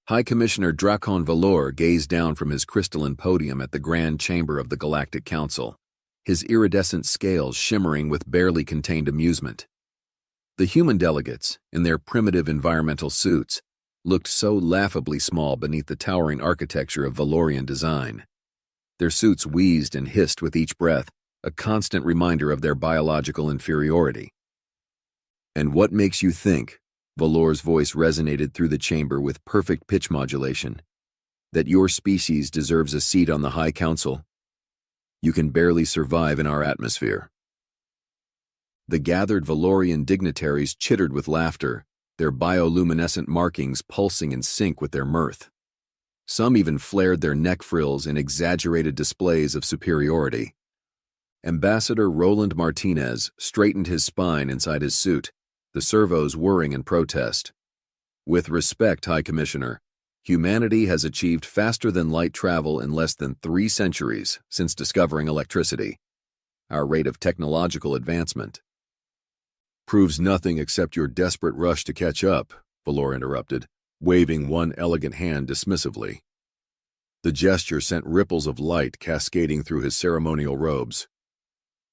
High Commissioner Drakon Valor gazed down from his crystalline podium at the grand chamber of the Galactic Council, his iridescent scales shimmering with barely contained amusement. The human delegates, in their primitive environmental suits, looked so laughably small beneath the towering architecture of Valorian design. Their suits wheezed and hissed with each breath, a constant reminder of their biological inferiority. "And what makes you think," Valor's voice resonated through the chamber with perfect pitch modulation, "that your species deserves a seat on the High Council? You can barely survive in our atmosphere." The gathered Valorian dignitaries chittered with laughter, their bioluminescent markings pulsing in sync with their mirth. Some even flared their neck frills in exaggerated displays of superiority. Ambassador Roland Martinez straightened his spine inside his suit, the servos whirring in protest. "With respect, High Commissioner, humanity has achieved faster-than-light travel in less than 3 centuries since discovering electricity. Our rate of technological advancement proves nothing except your desperate rush to catch up," Valor interrupted, waving one elegant hand dismissively. The gesture sent ripples of light cascading through his ceremonial robes.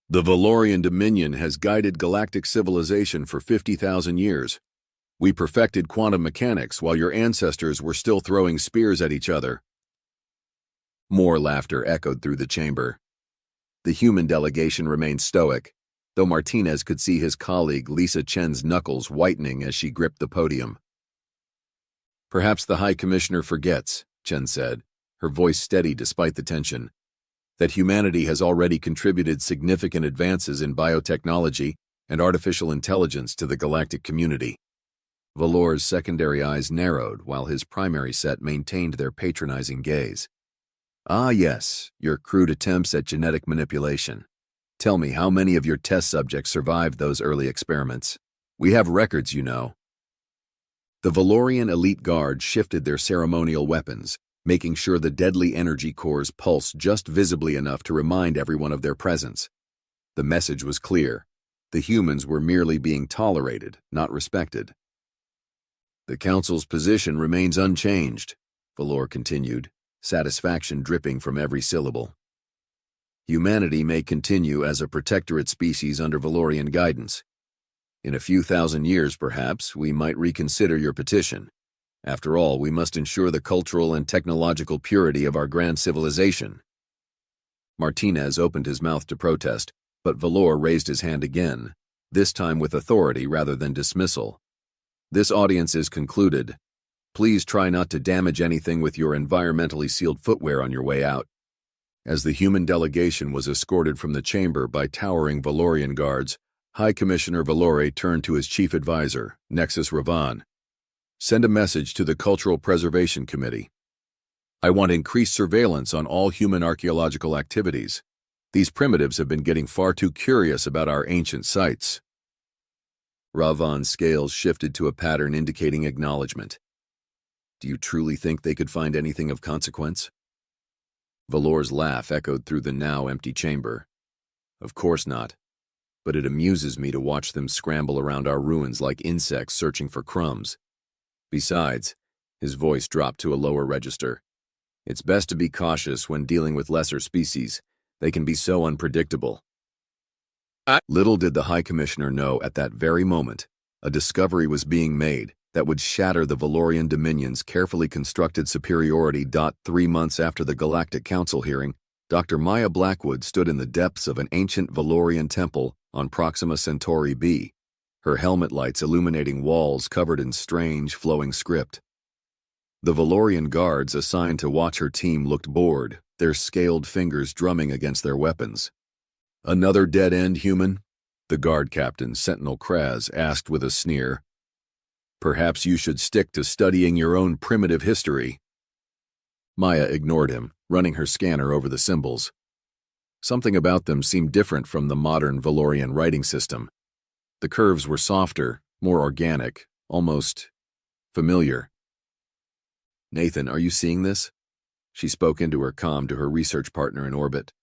"The Valorian Dominion has guided galactic civilization for 50,000 years. We perfected quantum mechanics while your ancestors were still throwing spears at each other." More laughter echoed through the chamber. The human delegation remained stoic, though Martinez could see his colleague Lisa Chen's knuckles whitening as she gripped the podium. "Perhaps the High Commissioner forgets," Chen said, her voice steady despite the tension, "that humanity has already contributed significant advances in biotechnology and artificial intelligence to the galactic community." Valor's secondary eyes narrowed while his primary set maintained their patronizing gaze. "Ah yes, your crude attempts at genetic manipulation. Tell me, how many of your test subjects survived those early experiments? We have records, you know." The Valorian elite guard shifted their ceremonial weapons, making sure the deadly energy cores pulsed just visibly enough to remind everyone of their presence. The message was clear. The humans were merely being tolerated, not respected. "The Council's position remains unchanged," Valor continued, satisfaction dripping from every syllable. "Humanity may continue as a protectorate species under Valorian guidance. In a few thousand years, perhaps, we might reconsider your petition. After all, we must ensure the cultural and technological purity of our grand civilization." Martinez opened his mouth to protest, but Valor raised his hand again, this time with authority rather than dismissal. "This audience is concluded. Please try not to damage anything with your environmentally sealed footwear on your way out." As the human delegation was escorted from the chamber by towering Valorian guards, High Commissioner Valore turned to his chief advisor, Nexus Ravan. "Send a message to the Cultural Preservation Committee. I want increased surveillance on all human archaeological activities. These primitives have been getting far too curious about our ancient sites." Ravan's scales shifted to a pattern indicating acknowledgement. "Do you truly think they could find anything of consequence?" Valor's laugh echoed through the now empty chamber. "Of course not. But it amuses me to watch them scramble around our ruins like insects searching for crumbs. Besides," his voice dropped to a lower register, "it's best to be cautious when dealing with lesser species. They can be so unpredictable." Little did the High Commissioner know at that very moment, a discovery was being made that would shatter the Valorian Dominion's carefully constructed superiority. 3 months after the Galactic Council hearing, Dr. Maya Blackwood stood in the depths of an ancient Valorian temple on Proxima Centauri b, her helmet lights illuminating walls covered in strange, flowing script. The Valorian guards assigned to watch her team looked bored, their scaled fingers drumming against their weapons. "Another dead-end human?" the guard captain, Sentinel Kraz, asked with a sneer. "Perhaps you should stick to studying your own primitive history." Maya ignored him, running her scanner over the symbols. Something about them seemed different from the modern Valorian writing system. The curves were softer, more organic, almost familiar. "Nathan, are you seeing this?" She spoke into her comm to her research partner in orbit.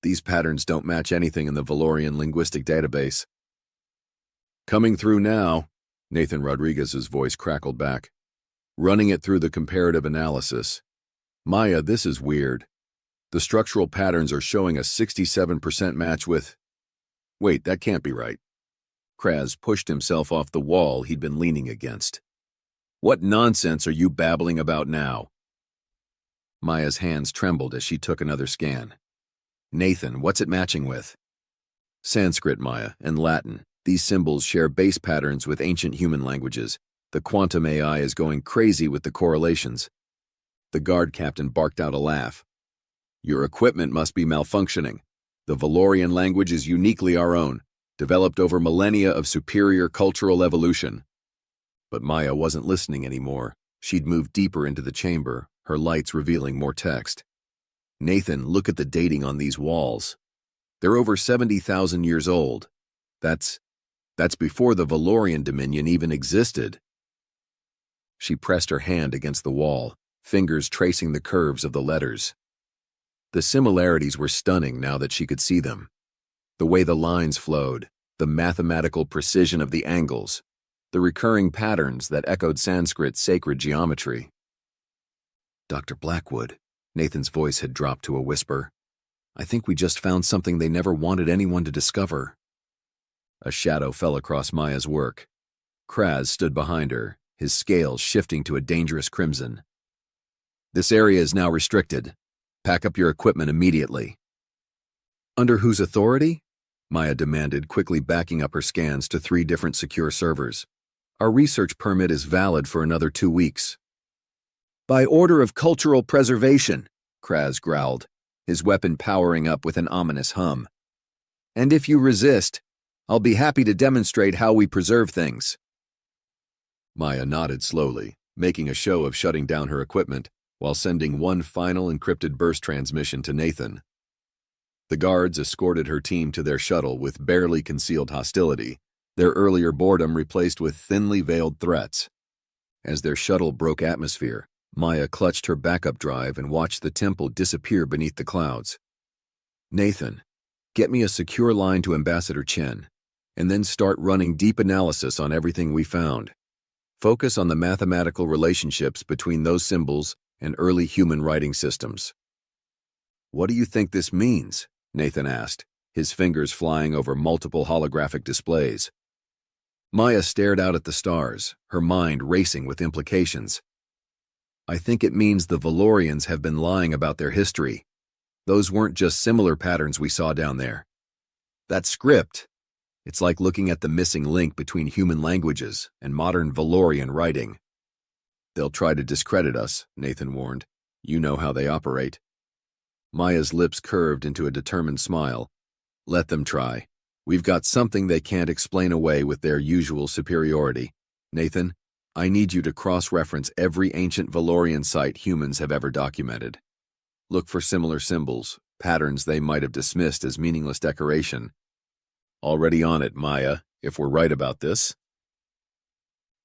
"These patterns don't match anything in the Valorian linguistic database." "Coming through now," Nathan Rodriguez's voice crackled back. Running it through the comparative analysis. Maya, this is weird. The structural patterns are showing a 67% match with... Wait, that can't be right. Kraz pushed himself off the wall he'd been leaning against. What nonsense are you babbling about now? Maya's hands trembled as she took another scan. Nathan, what's it matching with? Sanskrit, Maya, and Latin. These symbols share base patterns with ancient human languages. The quantum AI is going crazy with the correlations. The guard captain barked out a laugh. Your equipment must be malfunctioning. The Valorian language is uniquely our own, developed over millennia of superior cultural evolution. But Maya wasn't listening anymore. She'd moved deeper into the chamber, her lights revealing more text. Nathan, look at the dating on these walls. They're over 70,000 years old. That's before the Valorian Dominion even existed. She pressed her hand against the wall, fingers tracing the curves of the letters. The similarities were stunning now that she could see them. The way the lines flowed, the mathematical precision of the angles, the recurring patterns that echoed Sanskrit's sacred geometry. Dr. Blackwood, Nathan's voice had dropped to a whisper. I think we just found something they never wanted anyone to discover. A shadow fell across Maya's work. Kraz stood behind her, his scales shifting to a dangerous crimson. This area is now restricted. Pack up your equipment immediately. Under whose authority? Maya demanded, quickly backing up her scans to 3 different secure servers. Our research permit is valid for another 2 weeks. By order of cultural preservation, Kraz growled, his weapon powering up with an ominous hum. And if you resist, I'll be happy to demonstrate how we preserve things. Maya nodded slowly, making a show of shutting down her equipment while sending one final encrypted burst transmission to Nathan. The guards escorted her team to their shuttle with barely concealed hostility, their earlier boredom replaced with thinly veiled threats. As their shuttle broke atmosphere, Maya clutched her backup drive and watched the temple disappear beneath the clouds. Nathan, get me a secure line to Ambassador Chen, and then start running deep analysis on everything we found. Focus on the mathematical relationships between those symbols and early human writing systems. What do you think this means? Nathan asked, his fingers flying over multiple holographic displays. Maya stared out at the stars, her mind racing with implications. I think it means the Valorians have been lying about their history. Those weren't just similar patterns we saw down there. That script, it's like looking at the missing link between human languages and modern Valorian writing. They'll try to discredit us, Nathan warned. You know how they operate. Maya's lips curved into a determined smile. Let them try. We've got something they can't explain away with their usual superiority. Nathan, I need you to cross-reference every ancient Valorian site humans have ever documented. Look for similar symbols, patterns they might have dismissed as meaningless decoration. Already on it, Maya, if we're right about this.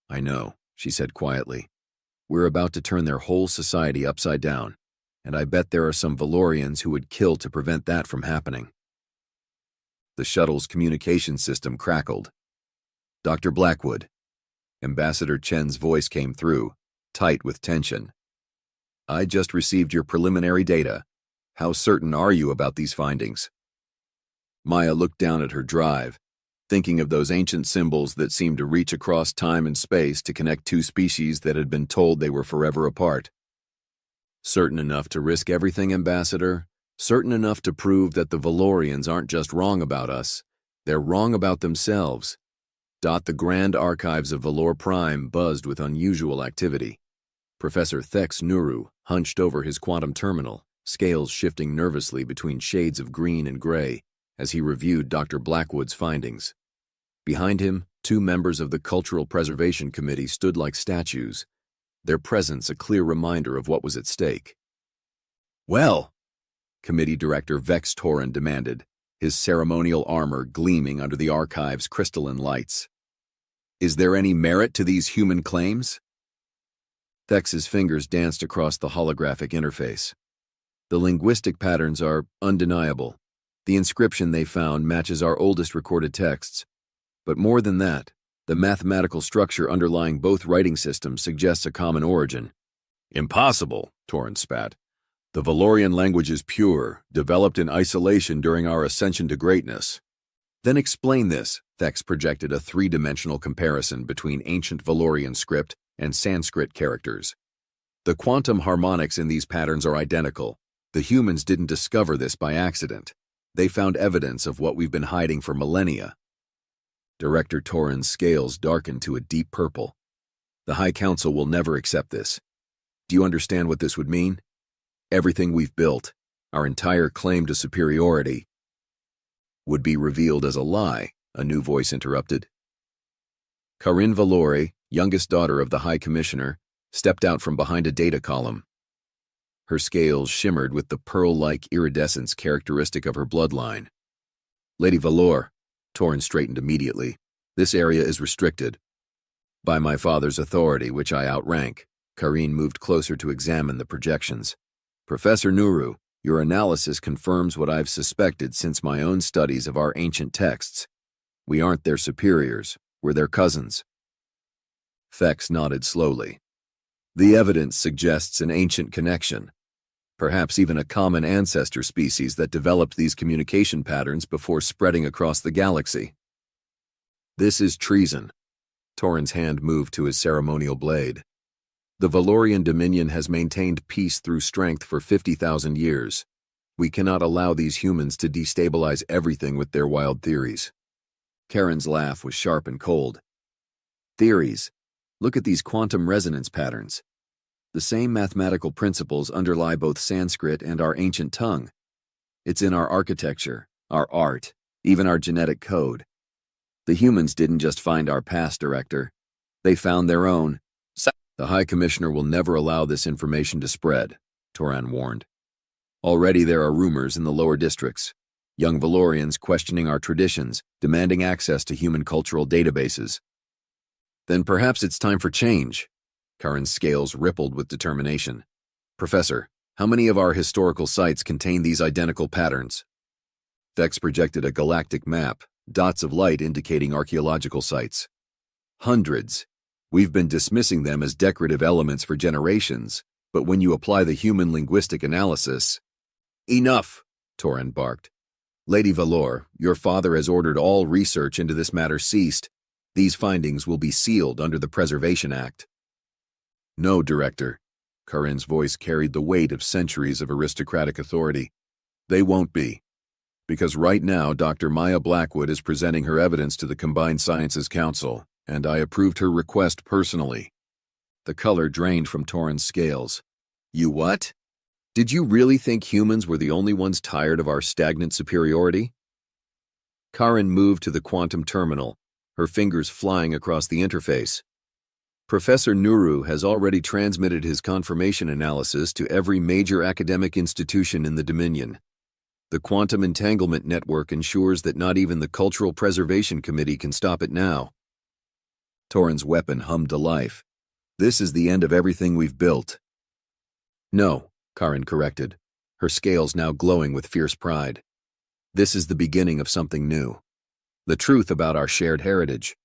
I know, she said quietly. We're about to turn their whole society upside down, and I bet there are some Valorians who would kill to prevent that from happening. The shuttle's communication system crackled. Dr. Blackwood. Ambassador Chen's voice came through, tight with tension. I just received your preliminary data. How certain are you about these findings? Maya looked down at her drive, thinking of those ancient symbols that seemed to reach across time and space to connect 2 species that had been told they were forever apart. Certain enough to risk everything, Ambassador? Certain enough to prove that the Valorians aren't just wrong about us, they're wrong about themselves. The grand archives of Valor Prime buzzed with unusual activity. Professor Thex Nuru hunched over his quantum terminal, scales shifting nervously between shades of green and gray as he reviewed Dr. Blackwood's findings. Behind him, 2 members of the Cultural Preservation Committee stood like statues, their presence a clear reminder of what was at stake. Well, Committee Director Vex Torin demanded, his ceremonial armor gleaming under the archive's crystalline lights. Is there any merit to these human claims? Thex's fingers danced across the holographic interface. The linguistic patterns are undeniable. The inscription they found matches our oldest recorded texts. But more than that, The mathematical structure underlying both writing systems suggests a common origin. Impossible, Torrens spat. The Valorian language is pure, developed in isolation during our ascension to greatness. Then explain this. Thex projected a three-dimensional comparison between ancient Valorian script and Sanskrit characters. The quantum harmonics in these patterns are identical. The humans didn't discover this by accident. They found evidence of what we've been hiding for millennia. Director Torrens' scales darkened to a deep purple. The High Council will never accept this. Do you understand what this would mean? Everything we've built, our entire claim to superiority, would be revealed as a lie, a new voice interrupted. Karin Valore, youngest daughter of the High Commissioner, stepped out from behind a data column. Her scales shimmered with the pearl-like iridescence characteristic of her bloodline. Lady Valore, Torrens straightened immediately. This area is restricted. By my father's authority, which I outrank. Karin moved closer to examine the projections. Professor Nuru, your analysis confirms what I've suspected since my own studies of our ancient texts. We aren't their superiors, we're their cousins. Thex nodded slowly. The evidence suggests an ancient connection, perhaps even a common ancestor species that developed these communication patterns before spreading across the galaxy. This is treason. Torrens' hand moved to his ceremonial blade. The Valorian Dominion has maintained peace through strength for 50,000 years. We cannot allow these humans to destabilize everything with their wild theories. Karen's laugh was sharp and cold. Theories? Look at these quantum resonance patterns. The same mathematical principles underlie both Sanskrit and our ancient tongue. It's in our architecture, our art, even our genetic code. The humans didn't just find our past, Director. They found their own. The High Commissioner will never allow this information to spread, Torrens warned. Already there are rumors in the lower districts. Young Valorians questioning our traditions, demanding access to human cultural databases. Then perhaps it's time for change. Karen's scales rippled with determination. Professor, how many of our historical sites contain these identical patterns? Thex projected a galactic map, dots of light indicating archaeological sites. Hundreds. We've been dismissing them as decorative elements for generations, but when you apply the human linguistic analysis... Enough, Torrens barked. Lady Valore, your father has ordered all research into this matter ceased. These findings will be sealed under the Preservation Act. No, Director. Karen's voice carried the weight of centuries of aristocratic authority. They won't be. Because right now, Dr. Maya Blackwood is presenting her evidence to the Combined Sciences Council, and I approved her request personally. The color drained from Torrens' scales. You what? Did you really think humans were the only ones tired of our stagnant superiority? Karen moved to the quantum terminal, her fingers flying across the interface. Professor Nuru has already transmitted his confirmation analysis to every major academic institution in the Dominion. The Quantum Entanglement Network ensures that not even the Cultural Preservation Committee can stop it now. Torrens' weapon hummed to life. This is the end of everything we've built. No, Karen corrected, her scales now glowing with fierce pride. This is the beginning of something new. The truth about our shared heritage.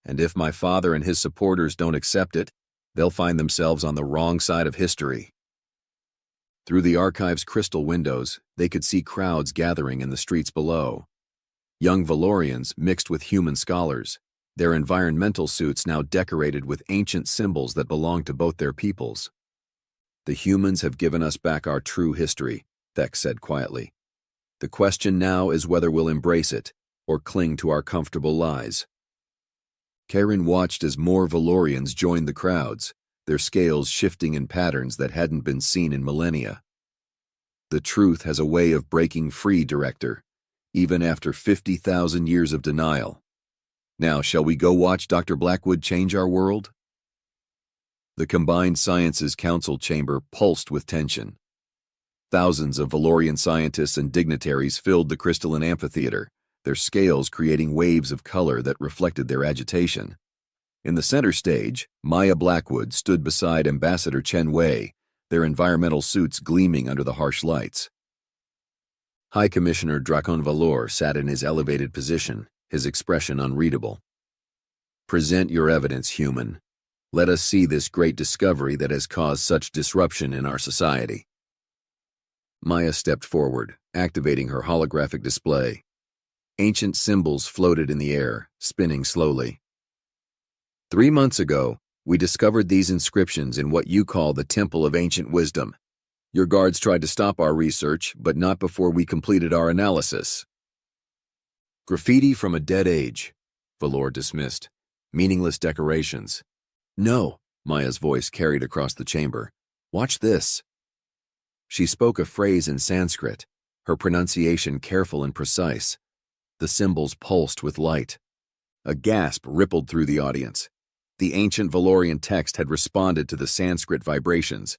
And if my father and his supporters don't accept it, they'll find themselves on the wrong side of history. Through the archive's crystal windows, they could see crowds gathering in the streets below. Young Valorians mixed with human scholars, their environmental suits now decorated with ancient symbols that belong to both their peoples. The humans have given us back our true history, Thex said quietly. The question now is whether we'll embrace it, or cling to our comfortable lies. Karen watched as more Valorians joined the crowds, their scales shifting in patterns that hadn't been seen in millennia. The truth has a way of breaking free, Director, even after 50,000 years of denial. Now, shall we go watch Dr. Blackwood change our world? The Combined Sciences Council chamber pulsed with tension. Thousands of Valorian scientists and dignitaries filled the crystalline amphitheater, their scales creating waves of color that reflected their agitation. In the center stage, Maya Blackwood stood beside Ambassador Chen Wei, their environmental suits gleaming under the harsh lights. High Commissioner Dracon Valor sat in his elevated position, his expression unreadable. Present your evidence, human. Let us see this great discovery that has caused such disruption in our society. Maya stepped forward, activating her holographic display. Ancient symbols floated in the air, spinning slowly. 3 months ago, we discovered these inscriptions in what you call the Temple of Ancient Wisdom. Your guards tried to stop our research, but not before we completed our analysis. Graffiti from a dead age, Valor dismissed. Meaningless decorations. No, Maya's voice carried across the chamber. Watch this. She spoke a phrase in Sanskrit, her pronunciation careful and precise. The symbols pulsed with light. A gasp rippled through the audience. The ancient Valorian text had responded to the Sanskrit vibrations,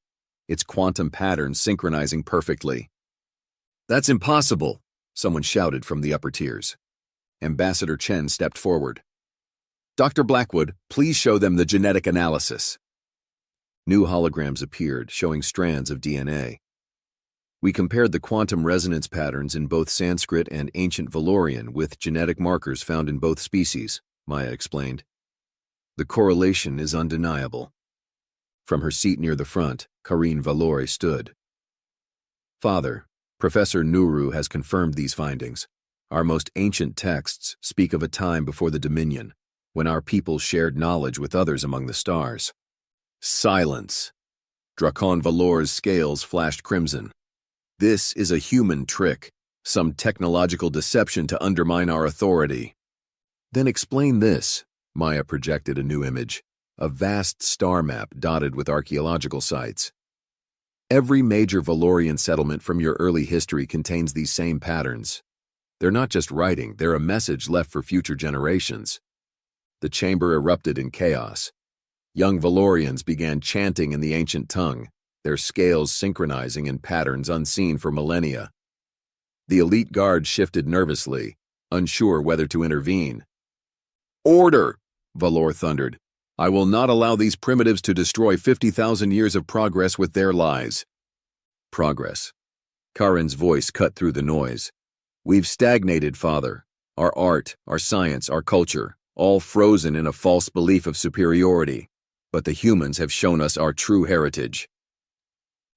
its quantum patterns synchronizing perfectly. That's impossible, someone shouted from the upper tiers. Ambassador Chen stepped forward. Dr. Blackwood, please show them the genetic analysis. New holograms appeared, showing strands of DNA. We compared the quantum resonance patterns in both Sanskrit and ancient Valorian with genetic markers found in both species, Maya explained. The correlation is undeniable. From her seat near the front, Karine Valore stood. Father, Professor Nuru has confirmed these findings. Our most ancient texts speak of a time before the Dominion, when our people shared knowledge with others among the stars. Silence. Drakon Valore's scales flashed crimson. This is a human trick, some technological deception to undermine our authority. Then explain this. Maya projected a new image, a vast star map dotted with archaeological sites. Every major Valorian settlement from your early history contains these same patterns. They're not just writing, they're a message left for future generations. The chamber erupted in chaos. Young Valorians began chanting in the ancient tongue, their scales synchronizing in patterns unseen for millennia. The elite guard shifted nervously, unsure whether to intervene. Order! Valor thundered. I will not allow these primitives to destroy 50,000 years of progress with their lies. Progress. Karin's voice cut through the noise. We've stagnated, Father. Our art, our science, our culture, all frozen in a false belief of superiority. But the humans have shown us our true heritage.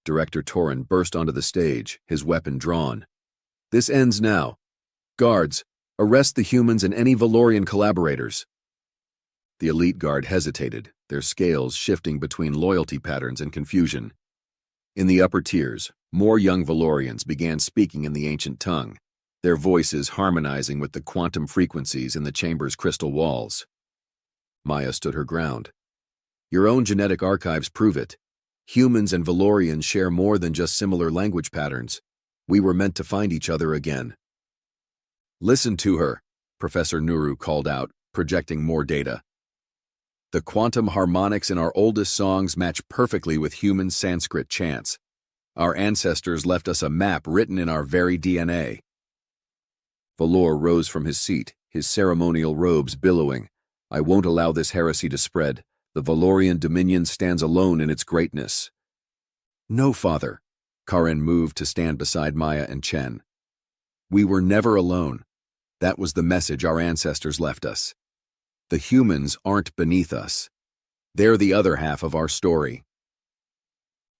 Director Torin burst onto the stage, his weapon drawn. This ends now. Guards, arrest the humans and any Valorian collaborators. The elite guard hesitated, their scales shifting between loyalty patterns and confusion. In the upper tiers, more young Valorians began speaking in the ancient tongue, their voices harmonizing with the quantum frequencies in the chamber's crystal walls. Maya stood her ground. Your own genetic archives prove it. Humans and Valorians share more than just similar language patterns. We were meant to find each other again. Listen to her, Professor Nuru called out, projecting more data. The quantum harmonics in our oldest songs match perfectly with human Sanskrit chants. Our ancestors left us a map written in our very DNA. Valor rose from his seat, his ceremonial robes billowing. I won't allow this heresy to spread. The Valorian Dominion stands alone in its greatness. No, Father. Karin moved to stand beside Maya and Chen. We were never alone. That was the message our ancestors left us. The humans aren't beneath us. They're the other half of our story.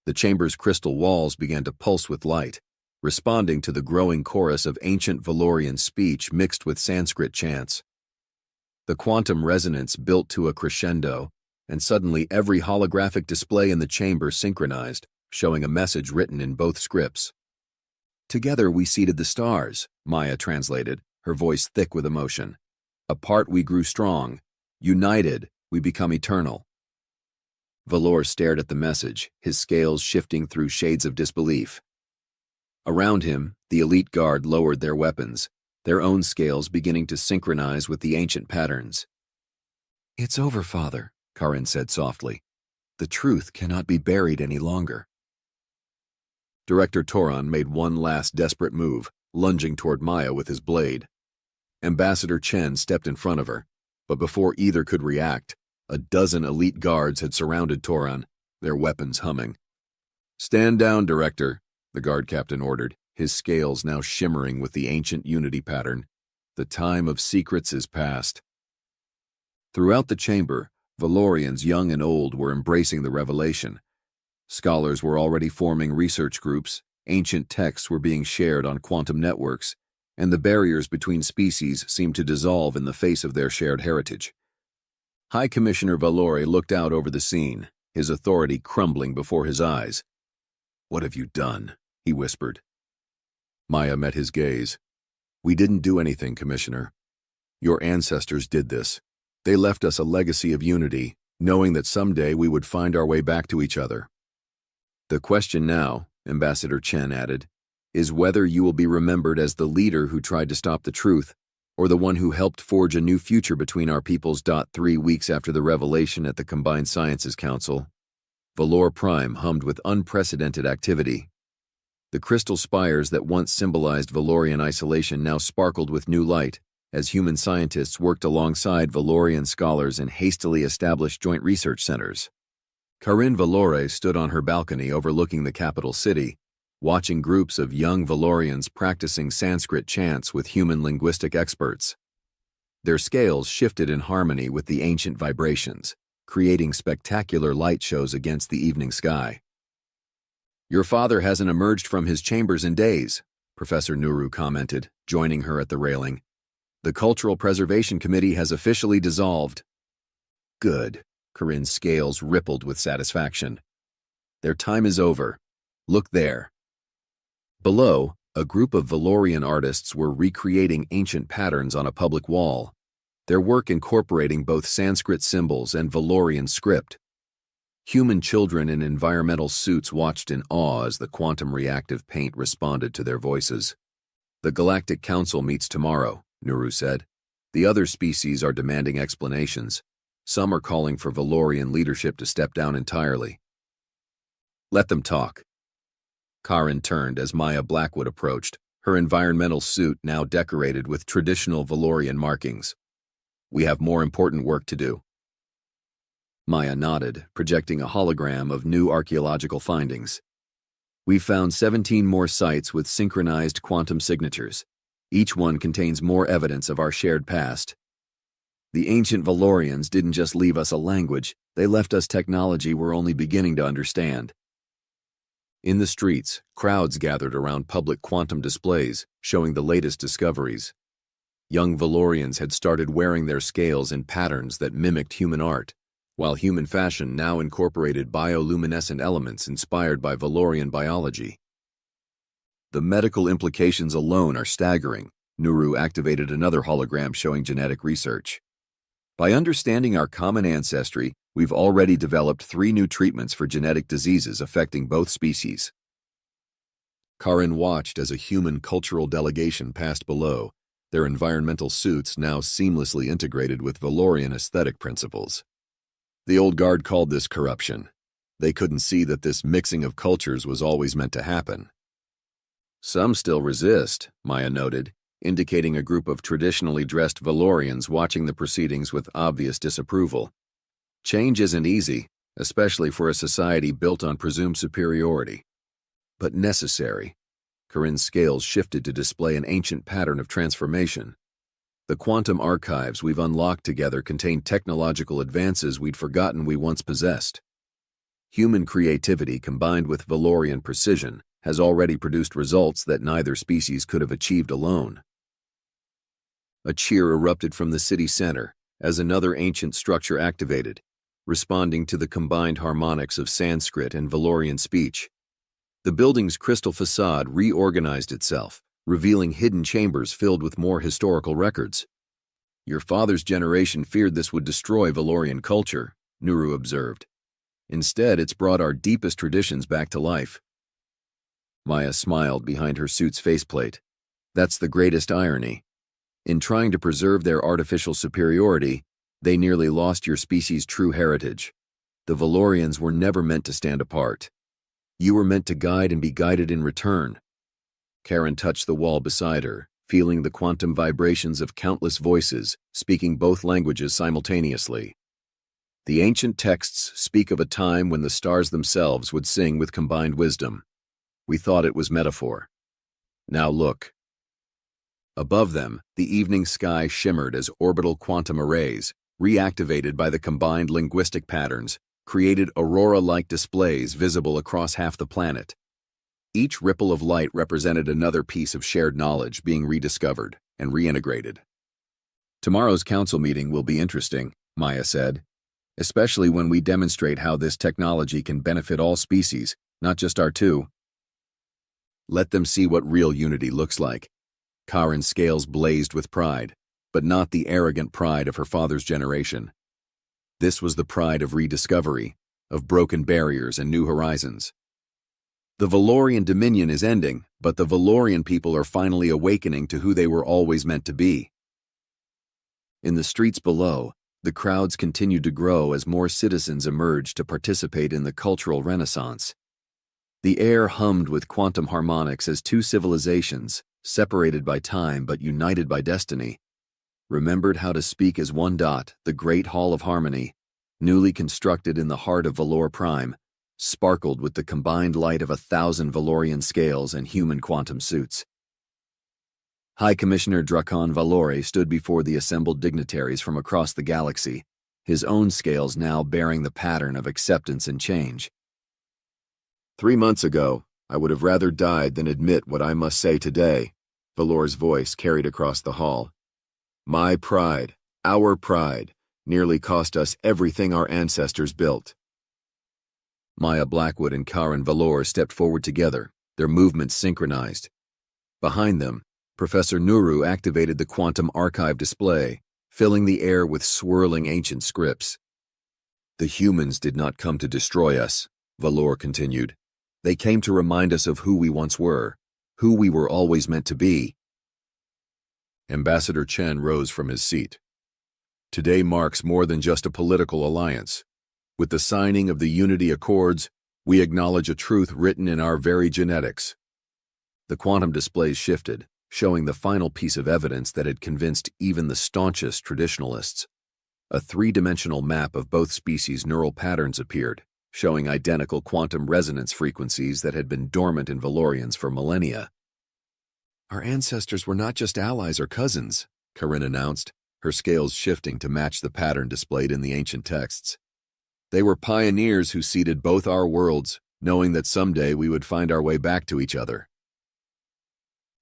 The chamber's crystal walls began to pulse with light, responding to the growing chorus of ancient Valorian speech mixed with Sanskrit chants. The quantum resonance built to a crescendo, and suddenly every holographic display in the chamber synchronized, showing a message written in both scripts. Together we seeded the stars, Maya translated, her voice thick with emotion. Apart we grew strong. United, we become eternal. Valor stared at the message, his scales shifting through shades of disbelief. Around him, the elite guard lowered their weapons, their own scales beginning to synchronize with the ancient patterns. It's over, Father, Karin said softly. The truth cannot be buried any longer. Director Toron made one last desperate move, lunging toward Maya with his blade. Ambassador Chen stepped in front of her, but before either could react, a dozen elite guards had surrounded Toron, their weapons humming. Stand down, Director, the guard captain ordered, his scales now shimmering with the ancient unity pattern. The time of secrets is past. Throughout the chamber, Valorians young and old were embracing the revelation. Scholars were already forming research groups, ancient texts were being shared on quantum networks, and the barriers between species seemed to dissolve in the face of their shared heritage. High Commissioner Valori looked out over the scene, his authority crumbling before his eyes. "What have you done?" he whispered. Maya met his gaze. "We didn't do anything, Commissioner. Your ancestors did this. They left us a legacy of unity, knowing that someday we would find our way back to each other. The question now," Ambassador Chen added, "is whether you will be remembered as the leader who tried to stop the truth, or the one who helped forge a new future between our peoples. 3 weeks after the revelation at the Combined Sciences Council, Valor Prime hummed with unprecedented activity. The crystal spires that once symbolized Valorian isolation now sparkled with new light, as human scientists worked alongside Valorian scholars in hastily established joint research centers. Karin Valore stood on her balcony overlooking the capital city, watching groups of young Valorians practicing Sanskrit chants with human linguistic experts. Their scales shifted in harmony with the ancient vibrations, creating spectacular light shows against the evening sky. "Your father hasn't emerged from his chambers in days," Professor Nuru commented, joining her at the railing. "The Cultural Preservation Committee has officially dissolved." "Good." Karin's scales rippled with satisfaction. "Their time is over. Look there." Below, a group of Valorian artists were recreating ancient patterns on a public wall, their work incorporating both Sanskrit symbols and Valorian script. Human children in environmental suits watched in awe as the quantum reactive paint responded to their voices. "The Galactic Council meets tomorrow," Nuru said. "The other species are demanding explanations. Some are calling for Valorian leadership to step down entirely." "Let them talk." Karin turned as Maya Blackwood approached, her environmental suit now decorated with traditional Valorian markings. "We have more important work to do." Maya nodded, projecting a hologram of new archaeological findings. "We've found 17 more sites with synchronized quantum signatures. Each one contains more evidence of our shared past. The ancient Valorians didn't just leave us a language, they left us technology we're only beginning to understand." In the streets, crowds gathered around public quantum displays, showing the latest discoveries. Young Valorians had started wearing their scales in patterns that mimicked human art, while human fashion now incorporated bioluminescent elements inspired by Valorian biology. "The medical implications alone are staggering." Nuru activated another hologram showing genetic research. "By understanding our common ancestry, we've already developed 3 new treatments for genetic diseases affecting both species." Karin watched as a human cultural delegation passed below, their environmental suits now seamlessly integrated with Valorian aesthetic principles. The old guard called this corruption. They couldn't see that this mixing of cultures was always meant to happen. "Some still resist," Maya noted, indicating a group of traditionally dressed Valorians watching the proceedings with obvious disapproval. "Change isn't easy, especially for a society built on presumed superiority. But necessary." Karin's scales shifted to display an ancient pattern of transformation. "The quantum archives we've unlocked together contain technological advances we'd forgotten we once possessed. Human creativity combined with Valorian precision has already produced results that neither species could have achieved alone." A cheer erupted from the city center as another ancient structure activated, responding to the combined harmonics of Sanskrit and Valorian speech. The building's crystal facade reorganized itself, revealing hidden chambers filled with more historical records. "Your father's generation feared this would destroy Valorian culture," Nuru observed. "Instead, it's brought our deepest traditions back to life." Maya smiled behind her suit's faceplate. "That's the greatest irony. In trying to preserve their artificial superiority, they nearly lost your species' true heritage. The Valorians were never meant to stand apart. You were meant to guide and be guided in return." Karin touched the wall beside her, feeling the quantum vibrations of countless voices, speaking both languages simultaneously. "The ancient texts speak of a time when the stars themselves would sing with combined wisdom. We thought it was metaphor. Now look." Above them, the evening sky shimmered as orbital quantum arrays, reactivated by the combined linguistic patterns, created aurora-like displays visible across half the planet. Each ripple of light represented another piece of shared knowledge being rediscovered and reintegrated. Tomorrow's council meeting will be interesting, Maya said, especially when we demonstrate how this technology can benefit all species, not just our two. Let them see what real unity looks like. Karen's scales blazed with pride, but not the arrogant pride of her father's generation. This was the pride of rediscovery, of broken barriers and new horizons. The Valorian dominion is ending, but the Valorian people are finally awakening to who they were always meant to be. In the streets below, the crowds continued to grow as more citizens emerged to participate in the cultural renaissance. The air hummed with quantum harmonics as two civilizations, separated by time but united by destiny, remembered how to speak as one dot. The Great Hall of Harmony, newly constructed in the heart of Valor Prime, sparkled with the combined light of 1,000 Valorian scales and human quantum suits. High Commissioner Drakon Valore stood before the assembled dignitaries from across the galaxy, his own scales now bearing the pattern of acceptance and change. 3 months ago, I would have rather died than admit what I must say today, Valor's voice carried across the hall. My pride, our pride, nearly cost us everything our ancestors built. Maya Blackwood and Karen Valor stepped forward together, their movements synchronized. Behind them, Professor Nuru activated the quantum archive display, filling the air with swirling ancient scripts. The humans did not come to destroy us, Valor continued. They came to remind us of who we once were, who we were always meant to be. Ambassador Chen rose from his seat. Today marks more than just a political alliance. With the signing of the Unity Accords, we acknowledge a truth written in our very genetics. The quantum displays shifted, showing the final piece of evidence that had convinced even the staunchest traditionalists. A three-dimensional map of both species' neural patterns appeared, showing identical quantum resonance frequencies that had been dormant in Valorians for millennia. Our ancestors were not just allies or cousins, Corinne announced, her scales shifting to match the pattern displayed in the ancient texts. They were pioneers who seeded both our worlds, knowing that someday we would find our way back to each other.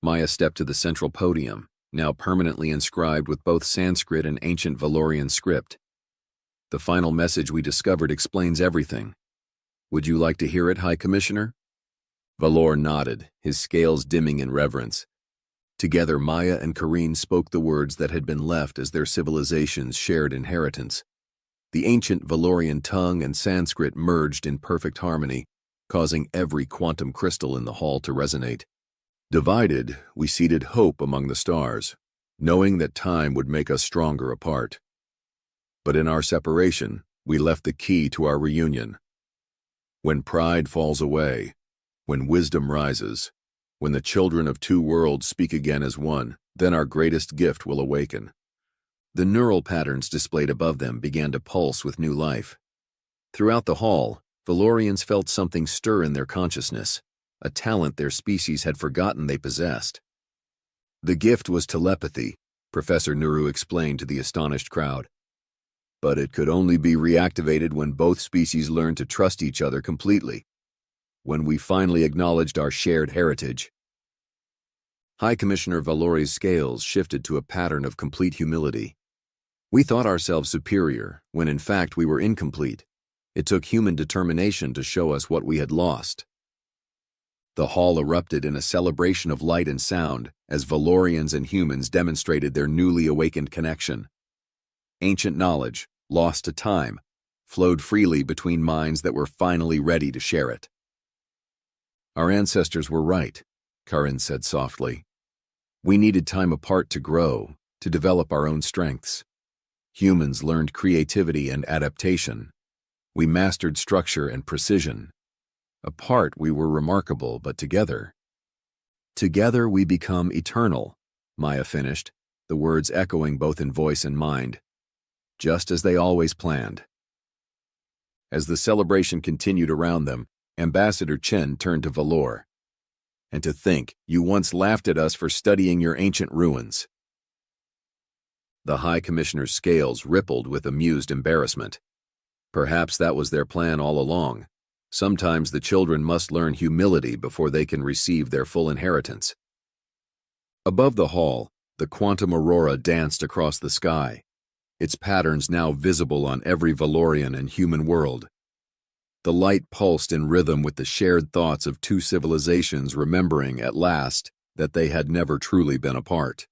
Maya stepped to the central podium, now permanently inscribed with both Sanskrit and ancient Valorian script. The final message we discovered explains everything. Would you like to hear it, High Commissioner? Valor nodded, his scales dimming in reverence. Together, Maya and Corinne spoke the words that had been left as their civilizations' shared inheritance. The ancient Valorian tongue and Sanskrit merged in perfect harmony, causing every quantum crystal in the hall to resonate. Divided, we seeded hope among the stars, knowing that time would make us stronger apart. But in our separation, we left the key to our reunion. When pride falls away, when wisdom rises, when the children of two worlds speak again as one, then our greatest gift will awaken. The neural patterns displayed above them began to pulse with new life. Throughout the hall, Valorians felt something stir in their consciousness, a talent their species had forgotten they possessed. The gift was telepathy, Professor Nuru explained to the astonished crowd. But it could only be reactivated when both species learned to trust each other completely, when we finally acknowledged our shared heritage. High Commissioner Valore's scales shifted to a pattern of complete humility. We thought ourselves superior, when in fact we were incomplete. It took human determination to show us what we had lost. The hall erupted in a celebration of light and sound as Valorians and humans demonstrated their newly awakened connection. Ancient knowledge, lost to time, flowed freely between minds that were finally ready to share it. Our ancestors were right, Karin said softly. We needed time apart to grow, to develop our own strengths. Humans learned creativity and adaptation. We mastered structure and precision. Apart, we were remarkable, but together we become eternal, Maya finished, the words echoing both in voice and mind, just as they always planned. As the celebration continued around them, Ambassador Chen turned to Valor. And to think, you once laughed at us for studying your ancient ruins. The High Commissioner's scales rippled with amused embarrassment. Perhaps that was their plan all along. Sometimes the children must learn humility before they can receive their full inheritance. Above the hall, the quantum aurora danced across the sky, its patterns now visible on every Valorian and human world. The light pulsed in rhythm with the shared thoughts of two civilizations remembering, at last, that they had never truly been apart.